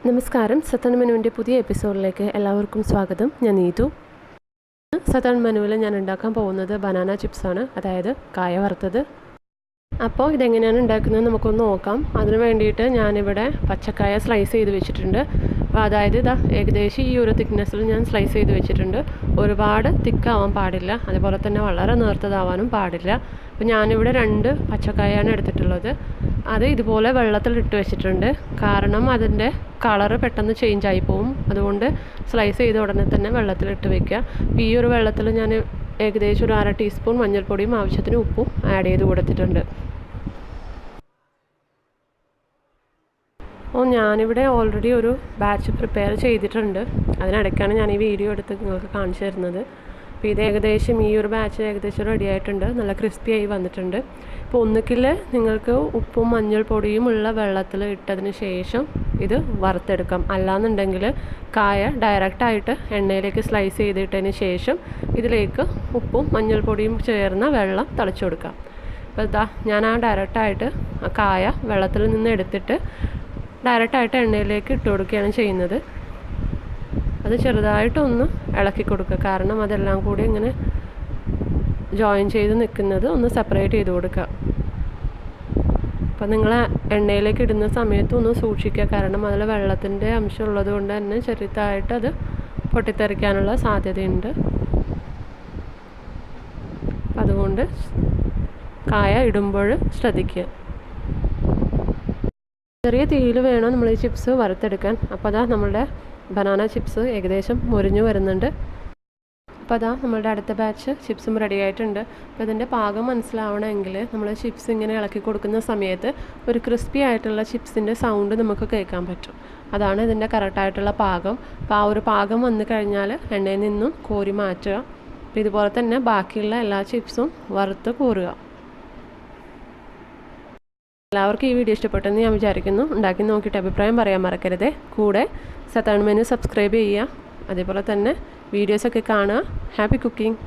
നമസ്കാരം. സത്തൺ മെനുവിൻ്റെ പുതിയ എപ്പിസോഡിലേക്ക് എല്ലാവർക്കും സ്വാഗതം. ഞാൻ നീതു. സത്തൺ മെനുവിൽ ഞാൻ ഉണ്ടാക്കാൻ പോകുന്നത് ബനാന ചിപ്സാണ്, അതായത് കായ വറുത്തത്. അപ്പോൾ ഇതെങ്ങനെയാണ് ഉണ്ടാക്കുന്നത് നമുക്കൊന്ന് നോക്കാം. അതിന് വേണ്ടിയിട്ട് ഞാനിവിടെ പച്ചക്കായ സ്ലൈസ് ചെയ്ത് വെച്ചിട്ടുണ്ട്. അപ്പോൾ അതായത് ഏകദേശം ഈ ഒരു തിക്നെസ്സിൽ ഞാൻ സ്ലൈസ് ചെയ്ത് വെച്ചിട്ടുണ്ട്. ഒരുപാട് തിക്കാവാൻ പാടില്ല, അതുപോലെ തന്നെ വളരെ നേർത്തതാവാനും പാടില്ല. അപ്പോൾ ഞാനിവിടെ 2 പച്ചക്കായാണ് എടുത്തിട്ടുള്ളത്. അത് ഇതുപോലെ വെള്ളത്തിലിട്ട് വെച്ചിട്ടുണ്ട്. കാരണം അതിൻ്റെ കളറ് പെട്ടെന്ന് ചേഞ്ച് ആയി പോവും. അതുകൊണ്ട് സ്ലൈസ് ചെയ്ത ഉടനെ തന്നെ വെള്ളത്തിലിട്ട് വെക്കുക. അപ്പോൾ ഈ ഒരു വെള്ളത്തിൽ ഞാൻ ഏകദേശം ഒരു 1/2 ടീസ്പൂൺ മഞ്ഞൾപ്പൊടിയും ആവശ്യത്തിന് ഉപ്പും ആഡ് ചെയ്ത് കൊടുത്തിട്ടുണ്ട്. അപ്പോൾ ഞാനിവിടെ ഓൾറെഡി ഒരു ബാച്ച് പ്രിപ്പയർ ചെയ്തിട്ടുണ്ട്. അതിനിടയ്ക്കാണ് ഞാൻ ഈ വീഡിയോ എടുത്ത് നിങ്ങൾക്ക് കാണിച്ചു തരുന്നത്. അപ്പോൾ ഇത് ഏകദേശം ഈ ഒരു ബാച്ച് ഏകദേശം റെഡി ആയിട്ടുണ്ട്. നല്ല ക്രിസ്പി ആയി വന്നിട്ടുണ്ട്. ഇപ്പോൾ ഒന്നുകിൽ നിങ്ങൾക്ക് ഉപ്പും മഞ്ഞൾപ്പൊടിയും ഉള്ള വെള്ളത്തിൽ ഇട്ടതിന് ശേഷം ഇത് വറുത്തെടുക്കാം. അല്ലാന്നുണ്ടെങ്കിൽ കായ ഡയറക്റ്റായിട്ട് എണ്ണയിലേക്ക് സ്ലൈസ് ചെയ്തിട്ടതിന് ശേഷം ഇതിലേക്ക് ഉപ്പും മഞ്ഞൾപ്പൊടിയും ചേർന്ന വെള്ളം തളിച്ചു കൊടുക്കാം. അപ്പോൾ ഞാൻ ഡയറക്റ്റായിട്ട് കായ വെള്ളത്തിൽ നിന്ന് എടുത്തിട്ട് ഡയറക്റ്റായിട്ട് എണ്ണയിലേക്ക് ഇട്ട് കൊടുക്കുകയാണ് ചെയ്യുന്നത്. അത് ചെറുതായിട്ടൊന്ന് ഇളക്കി കൊടുക്കുക, കാരണം അതെല്ലാം കൂടി ഇങ്ങനെ ജോയിൻ ചെയ്ത് നിൽക്കുന്നത് ഒന്ന് സെപ്പറേറ്റ് ചെയ്ത് കൊടുക്കുക. അപ്പം നിങ്ങൾ എണ്ണയിലേക്ക് ഇടുന്ന സമയത്ത് ഒന്ന് സൂക്ഷിക്കുക, കാരണം അതിൽ വെള്ളത്തിൻ്റെ അംശം ഉള്ളത് കൊണ്ട് തന്നെ ചെറുതായിട്ട് അത് പൊട്ടിത്തെറിക്കാനുള്ള സാധ്യതയുണ്ട്. അപ്പം അതുകൊണ്ട് കായ ഇടുമ്പോൾ ശ്രദ്ധിക്കുക. ചെറിയ തീയിൽ വേണം നമ്മൾ ഈ ചിപ്സ് വറുത്തെടുക്കാൻ. അപ്പോൾ നമ്മളുടെ ബനാന ചിപ്സ് ഏകദേശം മുരിഞ്ഞു വരുന്നുണ്ട്. അപ്പോൾ നമ്മളുടെ അടുത്ത ബാച്ച് ചിപ്സും റെഡി ആയിട്ടുണ്ട്. അപ്പോൾ ഇതിൻ്റെ പാകം മനസ്സിലാവണമെങ്കിൽ നമ്മൾ ചിപ്സ് ഇങ്ങനെ ഇളക്കി കൊടുക്കുന്ന സമയത്ത് ഒരു ക്രിസ്പി ആയിട്ടുള്ള ചിപ്സിൻ്റെ സൗണ്ട് നമുക്ക് കേൾക്കാൻ പറ്റും. അതാണ് ഇതിൻ്റെ കറക്റ്റായിട്ടുള്ള പാകം. അപ്പോൾ ആ ഒരു പാകം വന്നു കഴിഞ്ഞാൽ എണ്ണയിൽ നിന്നും കോരി മാറ്റുക. അപ്പോൾ ഇതുപോലെ തന്നെ ബാക്കിയുള്ള എല്ലാ ചിപ്സും വറുത്ത് കോരുക. എല്ലാവർക്കും ഈ വീഡിയോ ഇഷ്ടപ്പെട്ടെന്ന് ഞാൻ വിചാരിക്കുന്നു. ഉണ്ടാക്കി നോക്കിയിട്ട് അഭിപ്രായം പറയാൻ മറക്കരുത്. കൂടെ സത്തൺ മെനു സബ്സ്ക്രൈബ് ചെയ്യുക. അതേപോലെ തന്നെ വീഡിയോസൊക്കെ കാണുക. Happy cooking.